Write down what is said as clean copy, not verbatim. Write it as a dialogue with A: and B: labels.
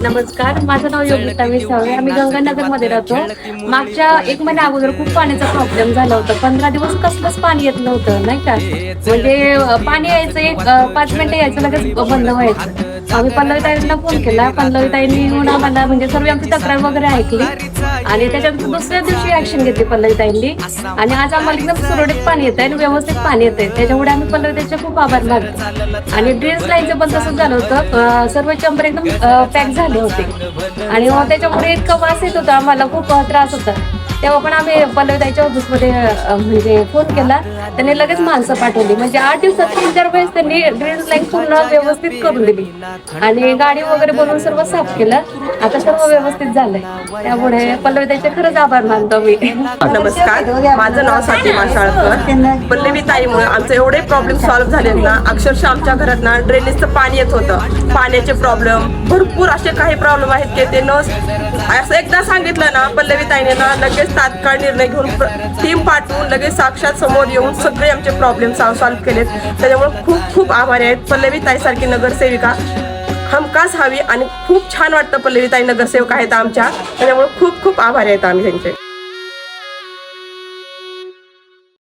A: नमस्कार, माझं नाव योगिता विसावे. आम्ही गंगानगरमध्ये राहतो. मागच्या 1 महिन्या अगोदर खूप पाण्याचा प्रॉब्लेम झाला होता. 15 दिवस कसलंच पाणी येत नव्हतं, नाही का. म्हणजे पाणी यायचं 5 मिनिटं यायचं, लगेच बंद व्हायचं. आम्ही पल्लवीताईंना फोन केला. पल्लवीताईंनी येऊन आम्हाला म्हणजे सर्व आमची तक्रार वगैरे ऐकली आणि त्याच्यानंतर दुसऱ्या दिवशी ऍक्शन घेतली पल्लवीताईंनी. आणि आज आम्हाला एकदम सुरळीत पाणी येत आहे आणि व्यवस्थित पाणी येत आहे. त्याच्यामुळे आम्ही पल्लवीताईंचे खूप आभार मानतो. आणि ड्रेस लाईनचं पण तसंच झालं होतं. सर्व चंबर एकदम पॅक झाले होते आणि त्याच्यामुळे इतका वास येत होता, आम्हाला खूप त्रास होता. तेव्हा पण आम्ही पल्लवीताईच्या ऑफिसमध्ये म्हणजे फोन केला. त्यांनी लगेच माणसं पाठवली. म्हणजे 8 दिवसात 3-4 वेळेस त्यांनी ड्रेन लाईन पूर्ण व्यवस्थित करून दिली आणि गाडी वगैरे बनवून सर्व साफ केलं. आता सर्व व्यवस्थित झालंय. त्यामुळे पल्लवीताईचे खरंच आभार मानतो मी.
B: नमस्कार, माझं नाव साथी माशाळकर. पल्लवीताईमुळे आमचे एवढे प्रॉब्लेम सॉल्व्ह झाले ना. अक्षरशः आमच्या घरात ना ड्रेनेजचं पाणी येत होतं. पाण्याचे प्रॉब्लेम भरपूर असे काही प्रॉब्लेम आहेत की ते न असं एकदा सांगितलं ना पल्लवीताईने ना लगेच तात्काळ निर्णय घेऊन टीम पाठवून लगेच साक्षात समोर येऊन सगळे आमचे प्रॉब्लेम सॉल्व्ह केलेत. त्याच्यामुळे खूप खूप आभारी आहेत. पल्लवीताईसारखी नगरसेविका हमखास हवी आणि खूप छान वाटतं पल्लवीताई नगरसेवक आहेत आमच्या. त्याच्यामुळे खूप खूप आभारी आहेत आम्ही त्यांचे.